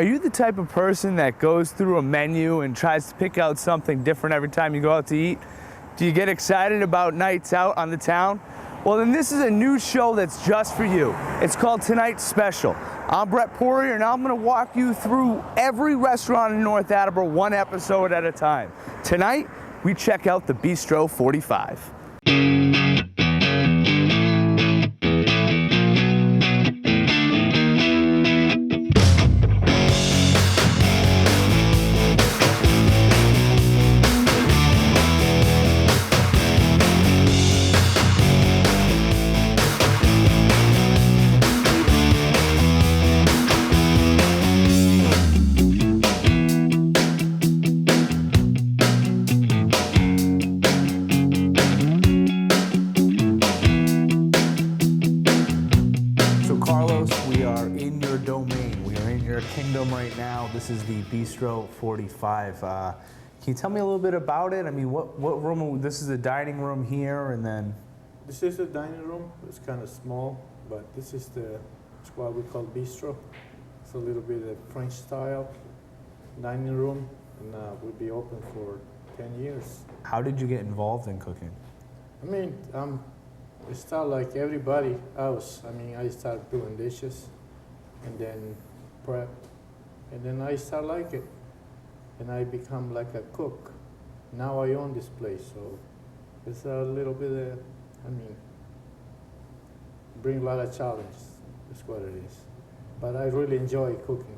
Are you the type of person that goes through a menu and tries to pick out something different every time you go out to eat? Do you get excited about nights out on the town? Well, then this is a new show that's just for you. It's called Tonight's Special. I'm Brett Poirier, and I'm going to walk you through every restaurant in North Attleborough one episode at a time. Tonight, we check out the Bistro 45. Kingdom right now. This is the Bistro 45. Can you tell me a little bit about it? I mean, what room? This is the dining room here, and then this is the dining room. It's kind of small, but this is what we call Bistro. It's a little bit of French style dining room, and we'll be open for 10 years. How did you get involved in cooking? I mean, I start like everybody else. I mean, I start doing dishes, and then prep, and then I start like it, and I become like a cook. Now I own this place, so it's a little bit of, bring a lot of challenges. That's what it is. But I really enjoy cooking.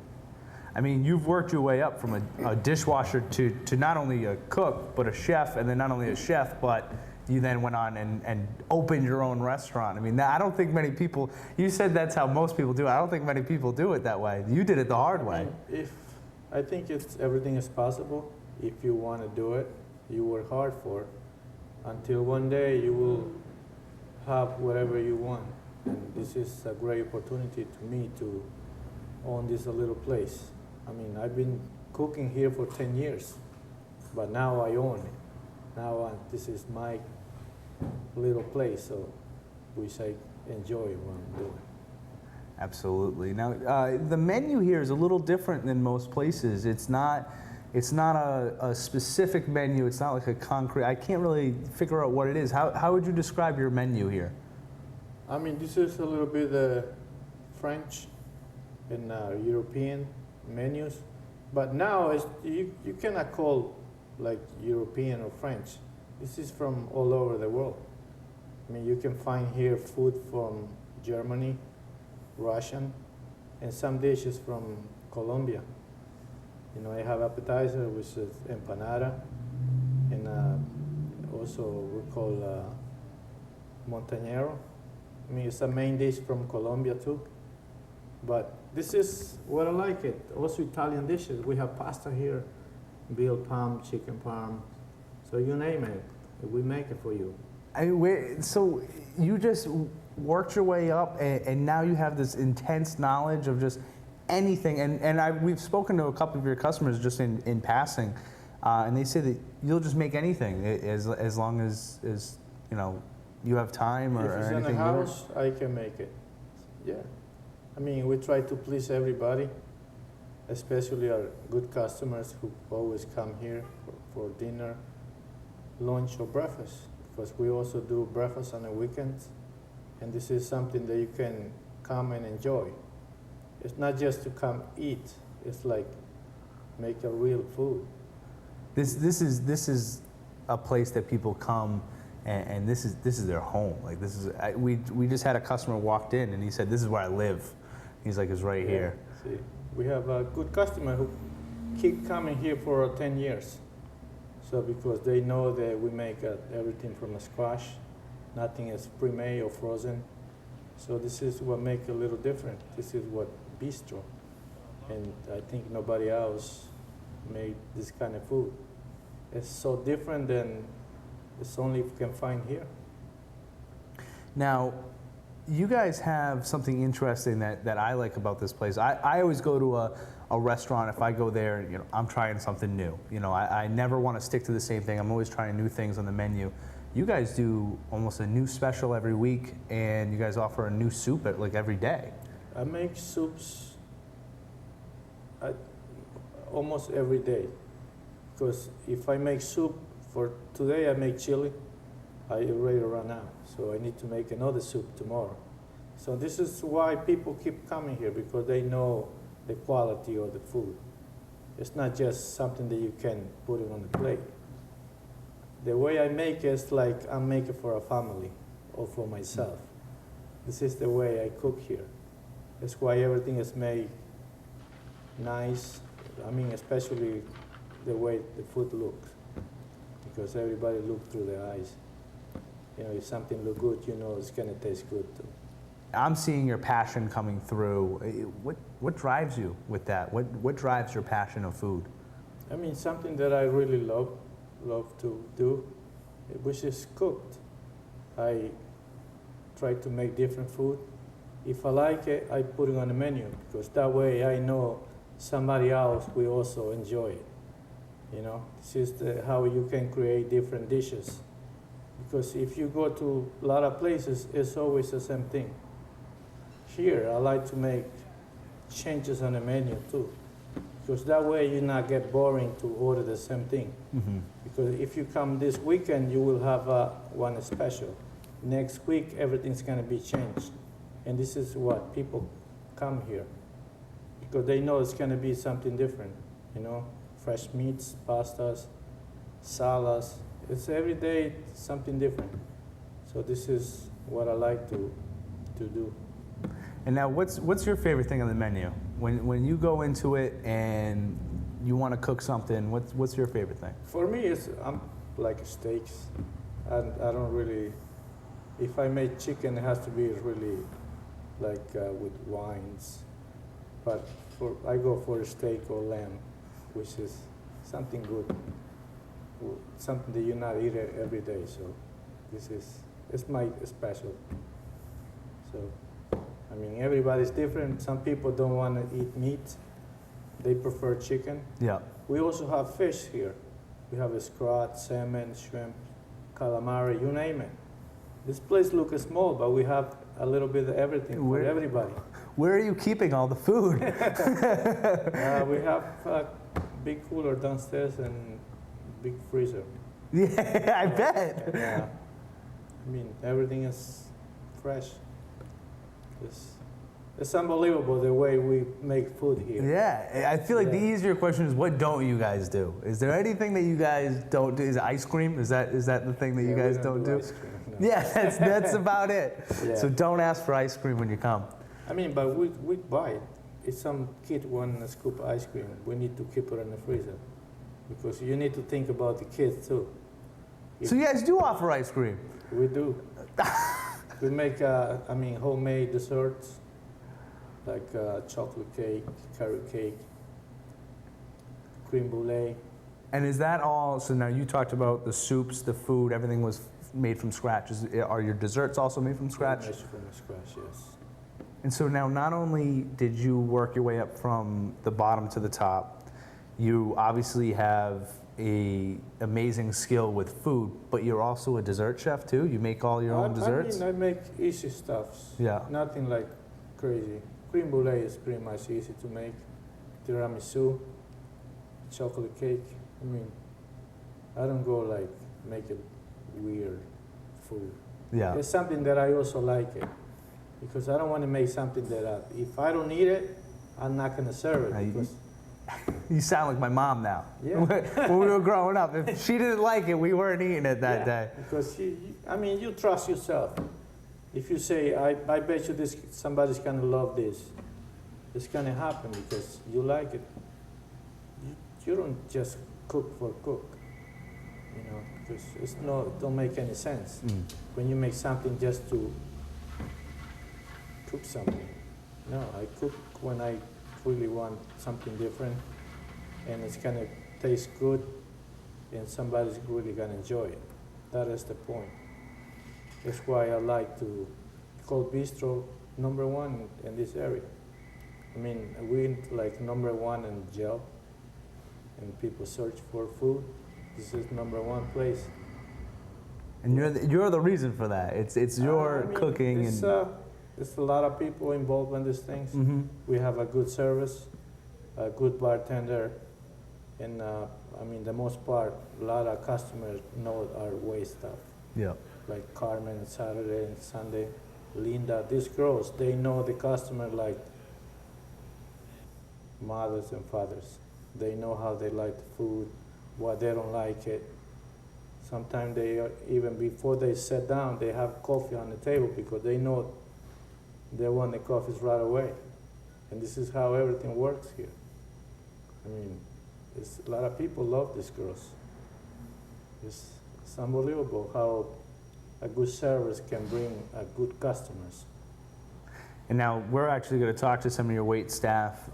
I mean, you've worked your way up from a dishwasher to not only a cook, but a chef, and then not only a chef, but you then went on and opened your own restaurant. I mean, I don't think many people, you said that's how most people do it. I don't think many people do it that way. You did it the hard way. I think everything is possible. If you want to do it, you work hard for it, until one day you will have whatever you want. And this is a great opportunity to me to own this little place. I mean, I've been cooking here for 10 years, but now I own it. Now this is my little place, so which I enjoy what I'm doing. Absolutely. Now, the menu here is a little different than most places. It's not a specific menu. It's not like a concrete. I can't really figure out what it is. How would you describe your menu here? I mean, this is a little bit French and European menus, but now you cannot call like European or French. This is from all over the world. I mean, you can find here food from Germany, Russian, and some dishes from Colombia. You know, I have appetizer, which is empanada, and also we call montañero. I mean, it's a main dish from Colombia too. But this is what I like it. Also Italian dishes. We have pasta here, veal parm, chicken parm. So you name it, we make it for you. So you just worked your way up, and now you have this intense knowledge of just anything. And we've spoken to a couple of your customers just in passing, and they say that you'll just make anything as long as you know you have time or anything. If it's in the house, I can make it. Yeah, I mean, we try to please everybody, especially our good customers who always come here for dinner, lunch, or breakfast, because we also do breakfast on the weekends, and this is something that you can come and enjoy. It's not just to come eat, it's like make a real food. This is a place that people come, and this is their home. Like we just had a customer walked in, and he said, "This is where I live." He's like, "It's right here." See, we have a good customer who keep coming here for 10 years. So because they know that we make everything from scratch, nothing is pre-made or frozen. So this is what makes it a little different. This is what Bistro, and I think nobody else made this kind of food. It's so different than it's only you can find here. Now, you guys have something interesting that I like about this place. I always go to a restaurant. If I go there, you know, I'm trying something new. You know, I never want to stick to the same thing. I'm always trying new things on the menu. You guys do almost a new special every week, and you guys offer a new soup like every day. I make soups. almost every day. Because if I make soup for today, I make chili, I already run out. So I need to make another soup tomorrow. So this is why people keep coming here, because they know the quality of the food. It's not just something that you can put it on the plate. The way I make it is like I'm making for a family or for myself. This is the way I cook here. That's why everything is made nice. I mean, especially the way the food looks, because everybody looks through their eyes. You know, if something looks good, you know it's gonna taste good too. I'm seeing your passion coming through. What drives you with that? What drives your passion of food? I mean, something that I really love to do, which is cooked. I try to make different food. If I like it, I put it on the menu, because that way I know somebody else will also enjoy it. You know, this is how you can create different dishes. Because if you go to a lot of places, it's always the same thing. Here, I like to make changes on the menu too, because that way you not get boring to order the same thing. Mm-hmm. Because if you come this weekend, you will have one special. Next week, everything's gonna be changed. And this is what people come here, because they know it's gonna be something different, you know, fresh meats, pastas, salads. It's every day something different. So this is what I like to do. And now, what's your favorite thing on the menu? When you go into it and you want to cook something, what's your favorite thing? For me, it's like steaks. I don't really. If I make chicken, it has to be really like with wines. But I go for a steak or lamb, which is something good, something that you not eat every day. So it's my special. So. I mean, everybody's different. Some people don't want to eat meat. They prefer chicken. Yeah. We also have fish here. We have a scrot, salmon, shrimp, calamari, you name it. This place looks small, but we have a little bit of everything for everybody. Where are you keeping all the food? We have a big cooler downstairs and big freezer. Yeah, I bet. Yeah. I mean, everything is fresh. It's unbelievable the way we make food here. Yeah, I feel like the easier question is, what don't you guys do? Is there anything that you guys don't do? Is it ice cream? Is that the thing that you guys don't do? Ice cream, no. Yeah, that's about it. Yeah. So don't ask for ice cream when you come. I mean, but we buy it. If some kid wants a scoop of ice cream, we need to keep it in the freezer, because you need to think about the kids too. So you guys do offer ice cream? We do. We make, homemade desserts, like chocolate cake, carrot cake, cream brulee. And is that all, so now you talked about the soups, the food, everything was made from scratch. Are your desserts also made from scratch? Made from scratch, yes. And so now not only did you work your way up from the bottom to the top, you obviously have a amazing skill with food, but you're also a dessert chef too? You make all your own desserts? I make easy stuffs. Yeah. Nothing like crazy. Cream brulee is pretty much easy to make. Tiramisu, chocolate cake. I mean, I don't go like make it weird food. Yeah. It's something that I also like it, because I don't want to make something that if I don't eat it, I'm not going to serve it. Because you sound like my mom now. Yeah. When we were growing up, if she didn't like it, we weren't eating it that day. Because you trust yourself. If you say, I bet you somebody's going to love this, it's going to happen because you like it. You don't just cook for cook, because it don't make any sense. When you make something just to cook something. No, I cook when I really want something different, and it's gonna taste good, and somebody's really gonna enjoy it. That is the point. That's why I like to call Bistro #1 in this area. I mean, we're like #1 in Yelp, and people search for food. This is #1 place. And you're the reason for that. It's your cooking there's a lot of people involved in these things. Mm-hmm. We have a good service, a good bartender, and I mean, the most part, a lot of customers know our way stuff. Yeah. Like Carmen, Saturday and Sunday, Linda, these girls, they know the customer like mothers and fathers. They know how they like the food, what they don't like it. Sometimes they, even before they sit down, they have coffee on the table because they know they want the coffees right away. And this is how everything works here. I mean, a lot of people love these girls. It's unbelievable how a good service can bring good customers. And now we're actually going to talk to some of your wait staff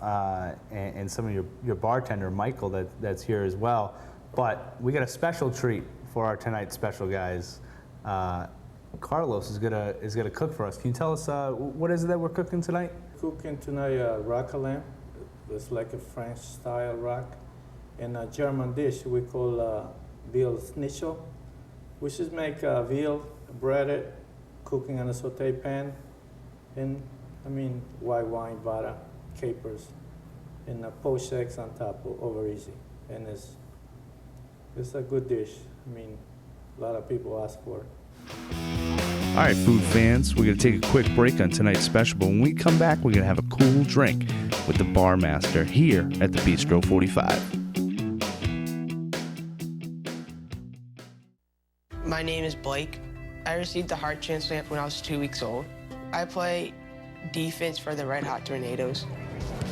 and some of your bartender, Michael, that's here as well. But we got a special treat for our tonight's special guys. Carlos is gonna cook for us. Can you tell us what is it that we're cooking tonight? Cooking tonight rack a lamb. It's like a French style rack. And a German dish we call veal schnitzel, which is make veal breaded, cooking on a saute pan, and I mean white wine, butter, capers, and poached eggs on top, over easy. And it's a good dish. I mean, a lot of people ask for it. All right, food fans, we're going to take a quick break on tonight's special, but when we come back, we're going to have a cool drink with the bar master here at the Bistro 45. My name is Blake. I received a heart transplant when I was 2 weeks old. I play defense for the Red Hot Tornadoes.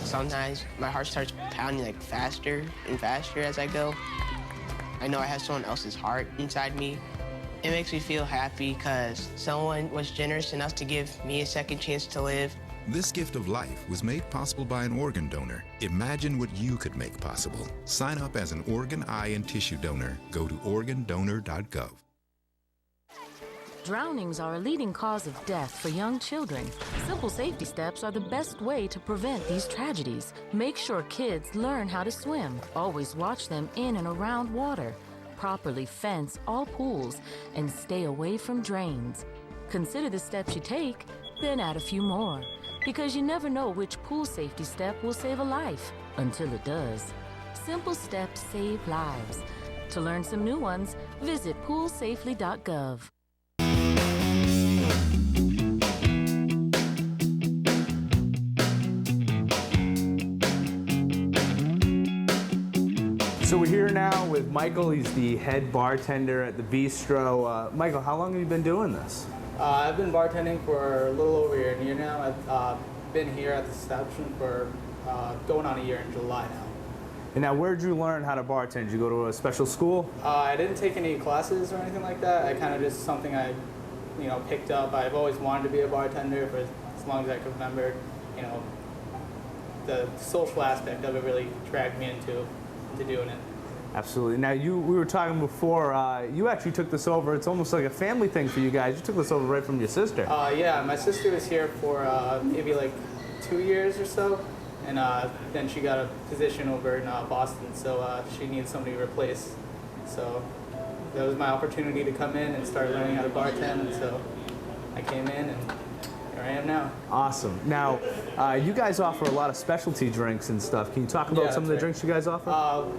Sometimes my heart starts pounding like faster and faster as I go. I know I have someone else's heart inside me. It makes me feel happy because someone was generous enough to give me a second chance to live. This gift of life was made possible by an organ donor. Imagine what you could make possible. Sign up as an organ, eye, and tissue donor. Go to organdonor.gov. Drownings are a leading cause of death for young children. Simple safety steps are the best way to prevent these tragedies. Make sure kids learn how to swim. Always watch them in and around water. Properly fence all pools and stay away from drains. Consider the steps you take, then add a few more. Because you never know which pool safety step will save a life until it does. Simple steps save lives. To learn some new ones, visit poolsafely.gov. So we're here now with Michael. He's the head bartender at the Bistro. Michael, how long have you been doing this? I've been bartending for a little over a year now. I've been here at the establishment for going on a year in July now. And now, where'd you learn how to bartend? Did you go to a special school? I didn't take any classes or anything like that. I kind of just something I, picked up. I've always wanted to be a bartender for as long as I could remember. The social aspect of it really dragged me into doing it. Absolutely. Now, we were talking before, you actually took this over. It's almost like a family thing for you guys. You took this over right from your sister. Yeah, my sister was here for maybe like 2 years or so, and then she got a position over in Boston, so she needed somebody to replace. So that was my opportunity to come in and start learning how to bartend, and so I came in, and here I am now. Awesome. Now, you guys offer a lot of specialty drinks and stuff. Can you talk about some of the drinks you guys offer?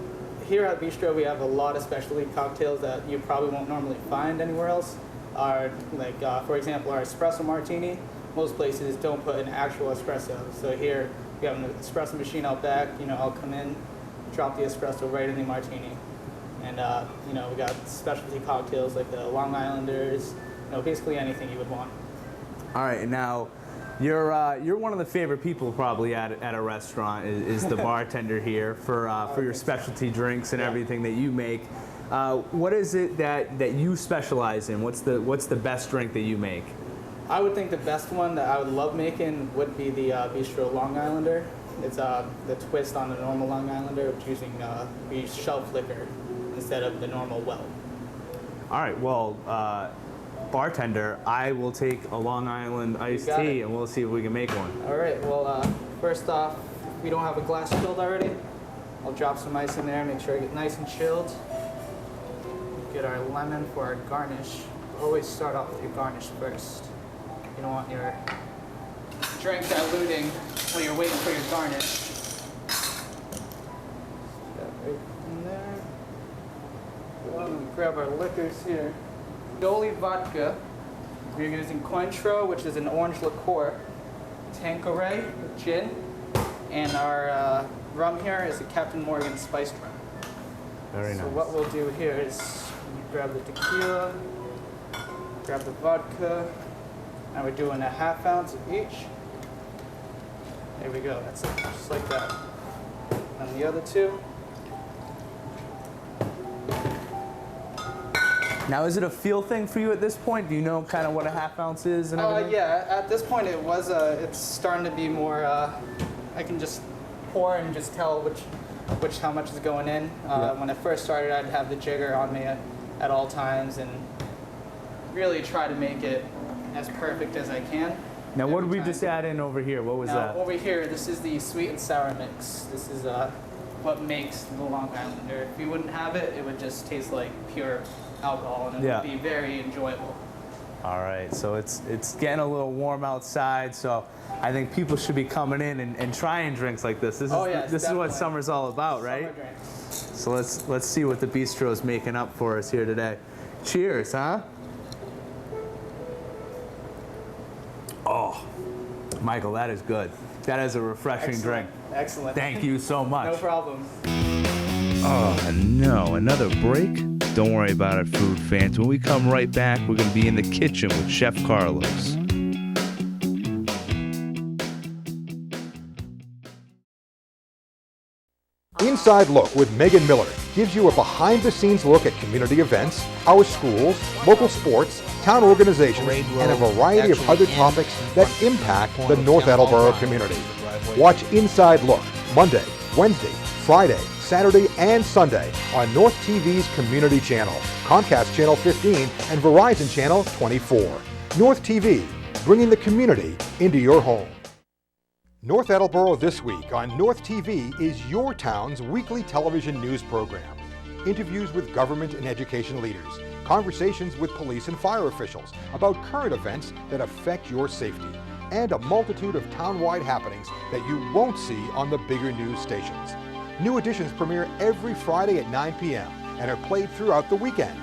Here at Bistro, we have a lot of specialty cocktails that you probably won't normally find anywhere else. For example, our espresso martini. Most places don't put an actual espresso. So here, we have an espresso machine out back. I'll come in, drop the espresso right in the martini. And, we got specialty cocktails like the Long Islanders, basically anything you would want. All right, and now, you're one of the favorite people probably at a restaurant is the bartender here for your specialty drinks and everything that you make. What is it that you specialize in? What's the best drink that you make? I would think the best one that I would love making would be the Bistro Long Islander. It's the twist on the normal Long Islander, which we use shelf liquor instead of the normal well. All right, well, bartender, I will take a Long Island iced tea and we'll see if we can make one. All right, well, first off, if we don't have a glass chilled already, I'll drop some ice in there, make sure I get nice and chilled. Get our lemon for our garnish. Always start off with your garnish first. You don't want your drink diluting while you're waiting for your garnish. grab our liquors here. Dolly vodka. We're using Cointreau, which is an orange liqueur. Tanqueray, gin. And our rum here is a Captain Morgan spiced rum. Very nice. So what we'll do here is grab the tequila, grab the vodka, and we're doing a ½ ounce of each. There we go, that's it, just like that. And the other two. Now, is it a feel thing for you at this point? Do you know kind of what a ½ ounce is and everything? Yeah, at this point it was, it's starting to be more, I can just pour and just tell how much is going in. When I first started, I'd have the jigger on me at all times and really try to make it as perfect as I can. Now, what did we just add in over here? What was that? Over here, this is the sweet and sour mix. This is what makes the Long Islander. If you wouldn't have it, it would just taste like pure alcohol, and it would be very enjoyable. All right, so it's getting a little warm outside, so I think people should be coming in and trying drinks like this. This is what summer's all about, right? Summer drinks. So let's see what the bistro is making up for us here today. Cheers, huh? Oh, Michael, that is good. That is a refreshing drink. Excellent. Thank you so much. No problem. Oh no, another break? Don't worry about it, food fans. When we come right back, we're going to be in the kitchen with Chef Carlos. Inside Look with Megan Miller gives you a behind-the-scenes look at community events, our schools, local sports, town organizations, and a variety of other topics that impact the North Attleborough community. Watch Inside Look Monday, Wednesday, Friday, Saturday, and Sunday on North TV's Community Channel, Comcast Channel 15, and Verizon Channel 24. North TV, bringing the community into your home. North Attleborough This Week on North TV is your town's weekly television news program. Interviews with government and education leaders, conversations with police and fire officials about current events that affect your safety, and a multitude of town-wide happenings that you won't see on the bigger news stations. New editions premiere every Friday at 9 p.m. and are played throughout the weekend.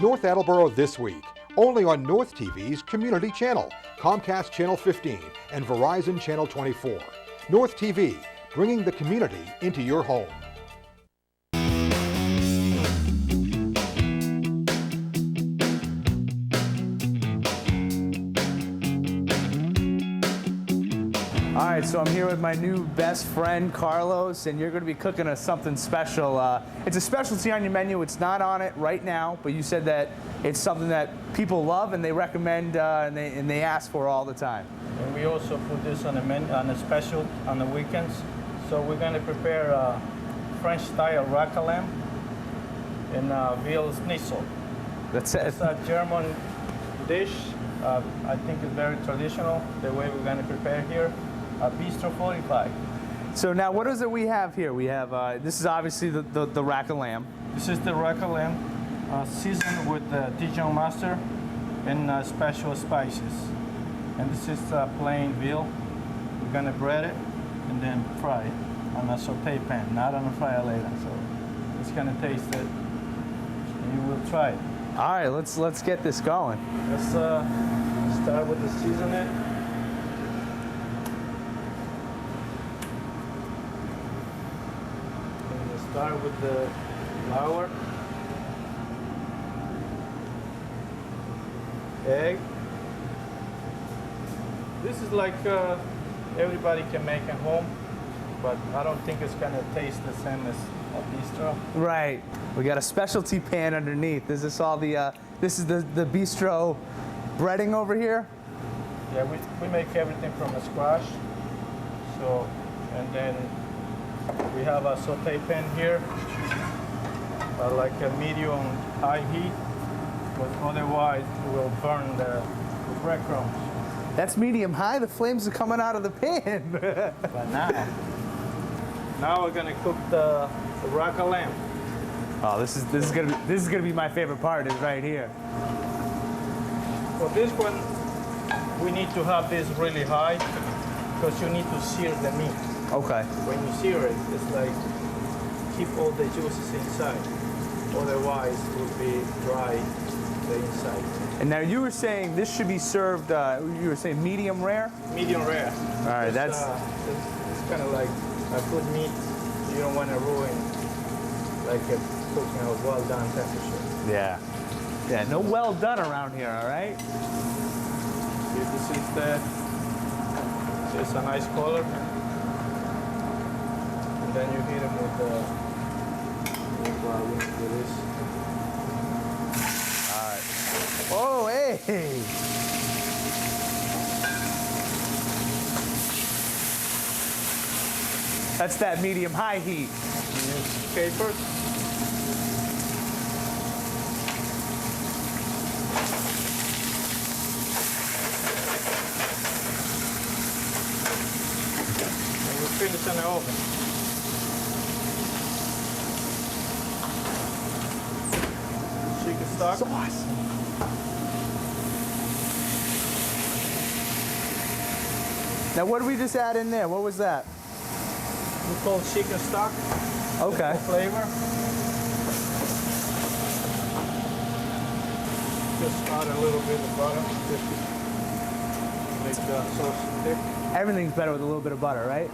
North Attleborough This Week, only on North TV's Community Channel, Comcast Channel 15, and Verizon Channel 24. North TV, bringing the community into your home. All right, so I'm here with my new best friend, Carlos, and you're going to be cooking us something special. It's a specialty on your menu. It's not on it right now, but you said that it's something that people love and they recommend and they ask for all the time. And we also put this on a menu, on a special on the weekends. So we're going to prepare French-style rack a lamb and veal schnitzel. That's it. It's a German dish. I think it's very traditional, the way we're going to prepare here. Bistro 45. So now what is it we have here? We have, this is obviously the rack of lamb. This is the rack a lamb, seasoned with Dijon mustard and special spices. And this is plain veal. We're going to bread it and then fry it on a saute pan, not on a fryer later. So it's going to taste it, and you will try it. All right, let's get this going. Let's start with the seasoning. And we'll start with the flour, egg. This is like everybody can make at home, but I don't think it's gonna taste the same as a bistro. Right. We got a specialty pan underneath. Is this all the? This is the bistro breading over here. Yeah, we make everything from scratch. So, and then we have a saute pan here, like a medium high heat, but otherwise we will burn the breadcrumbs. That's medium high. The flames are coming out of the pan. But now we're gonna cook the rack a lamb. Oh, this is gonna be my favorite part. Is right here. For this one, we need to have this really high because you need to sear the meat. Okay. When you sear it, it's like keep all the juices inside. Otherwise, it would be dry the inside. And now you were saying this should be served, you were saying medium rare? Medium rare. All right, it's kind of like I put meat. You don't want to ruin like a cooking a well done temperature. Yeah. Yeah, no well done around here, all right? See, this is it's a nice color. And then you hit them with this. All right. Oh, hey! That's that medium high heat. Use capers. And we'll finish in the oven. Chicken stock. Sauce. Now, what did we just add in there? What was that? We call chicken stock. Okay. For flavor. Just add a little bit of butter. Just to make the sauce thick. Everything's better with a little bit of butter, right?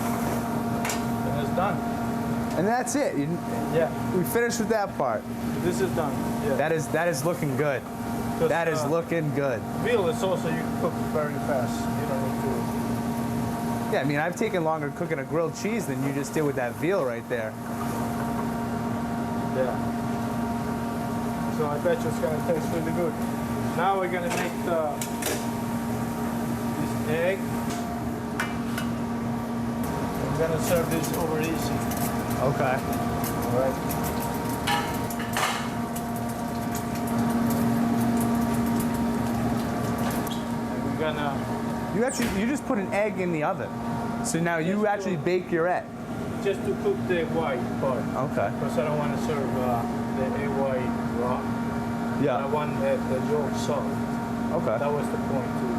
And it's done. And that's it. Yeah. We finished with that part. This is done. Yeah. That is looking good. That is looking good. Veal is also you can cook very fast. You don't need to. Yeah, I mean, I've taken longer cooking a grilled cheese than you just did with that veal right there. Yeah. So I bet you it's gonna taste really good. Now we're gonna make this egg. I'm gonna serve this over easy. Okay. All right. You just put an egg in the oven. So now you actually bake your egg. Just to cook the white part. Okay. Because I don't want to serve the egg white raw. Yeah. I want the yolk soft. Okay. That was the point too.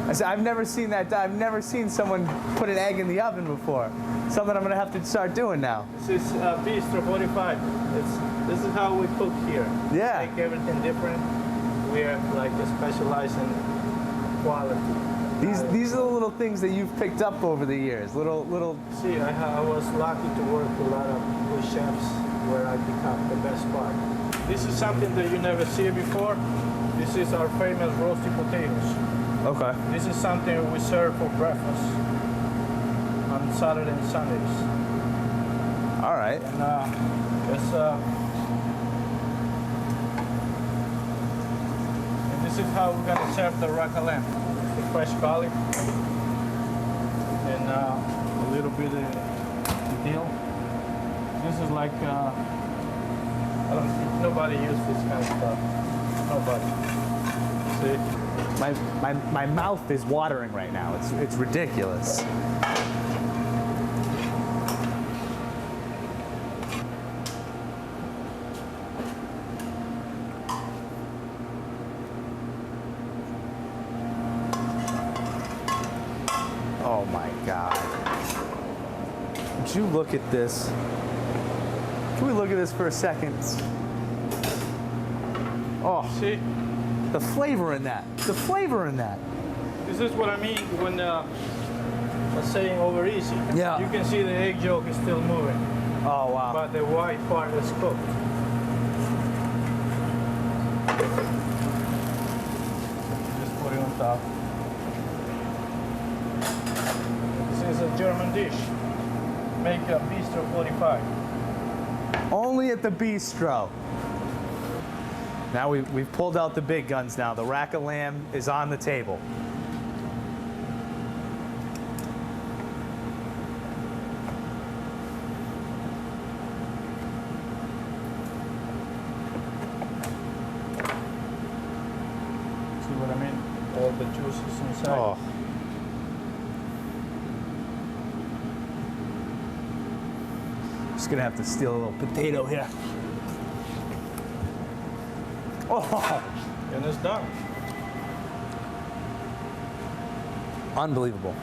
I said, I've never seen that. I've never seen someone put an egg in the oven before. Something I'm gonna have to start doing now. This is Bistro 45. This is how we cook here. Yeah. Make everything different. We're like specialized in quality. These are the little things that you've picked up over the years. Little. See, I was lucky to work with a lot of good chefs where I become the best part. This is something that you never see before. This is our famous roasted potatoes. Okay. This is something we serve for breakfast on Saturday and Sundays. All right. And this is how we're gonna serve the rack of lamb. The fresh garlic and a little bit of dill. This is like nobody uses this kind of stuff. Nobody. See? My mouth is watering right now. It's ridiculous. Oh my God. Would you look at this? Can we look at this for a second? Oh, See? the flavor in that. The flavor in that. This is what I mean when I'm saying over easy. Yeah. You can see the egg yolk is still moving, Oh, wow. but the white part is cooked. Just put it on top. This is a German dish. Make a Bistro 45. Only at the Bistro. Now we've pulled out the big guns now. The rack of lamb is on the table. See what I mean? All the juices inside. Oh. Just gonna have to steal a little potato here. Oh, And it's done. unbelievable.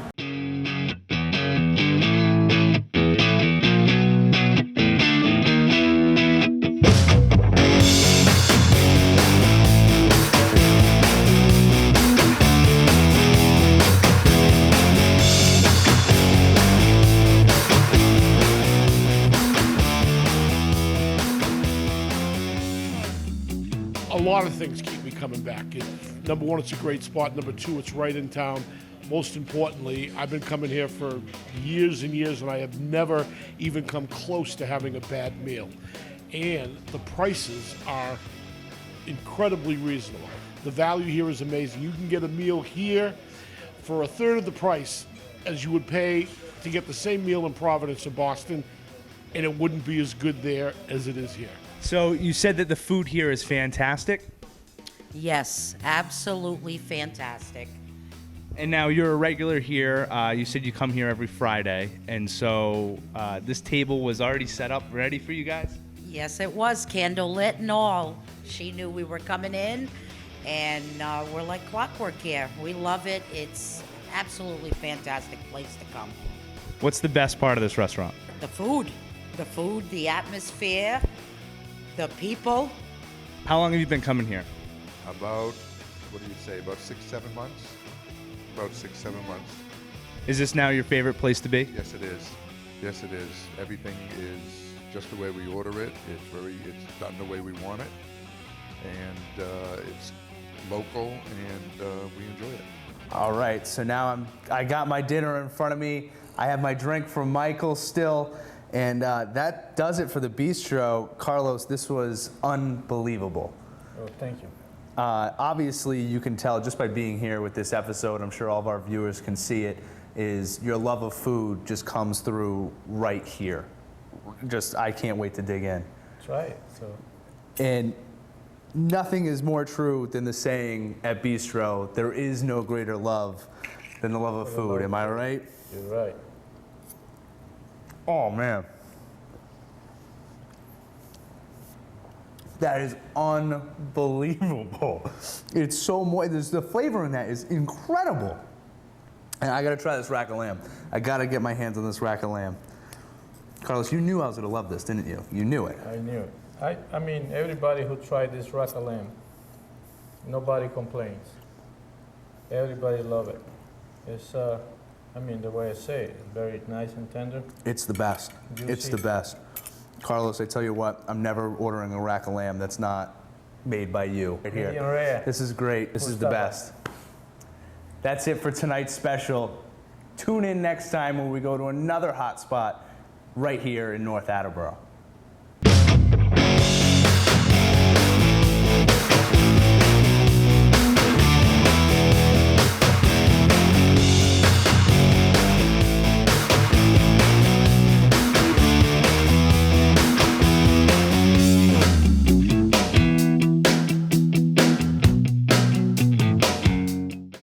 things keep me coming back. Number one, it's a great spot. Number two, it's right in town. Most importantly, I've been coming here for years and years, and I have never even come close to having a bad meal. And the prices are incredibly reasonable. The value here is amazing. You can get a meal here for a third of the price as you would pay to get the same meal in Providence or Boston, and it wouldn't be as good there as it is here. So you said that the food here is fantastic, Yes, absolutely fantastic. and now you're a regular here. You said you come here every Friday, and so this table was already set up, ready for you guys? Yes, it was candlelit and all. She knew we were coming in, and we're like clockwork here. We love it. It's absolutely fantastic place to come. What's the best part of this restaurant? The food, the atmosphere, the people. How long have you been coming here? About, what do you say, about 6-7 months? About 6-7 months. Is this now your favorite place to be? Yes, it is. Yes, it is. Everything is just the way we order it. It's done the way we want it. And it's local, and we enjoy it. All right, so now I got my dinner in front of me. I have my drink from Michael still, and that does it for the bistro. Carlos, this was unbelievable. Oh, thank you. Obviously, you can tell just by being here with this episode, I'm sure all of our viewers can see it, is your love of food just comes through right here. I can't wait to dig in. Try it. So. And nothing is more true than the saying at Bistro, there is no greater love than the love of food. Am I right? You're right. Oh, man. That is unbelievable. It's so moist. The flavor in that is incredible. And I gotta try this rack of lamb. I gotta get my hands on this rack of lamb. Carlos, you knew I was gonna love this, didn't you? You knew it. I knew it. I mean, everybody who tried this rack of lamb, nobody complains. Everybody love it. It's, I mean, the way I say it, very nice and tender. It's the best. Juicy. It's the best. Carlos, I tell you what, I'm never ordering a rack of lamb that's not made by you. Right here. Medium rare. This is great. This is the best. That's it for tonight's special. Tune in next time when we go to another hot spot right here in North Attleborough.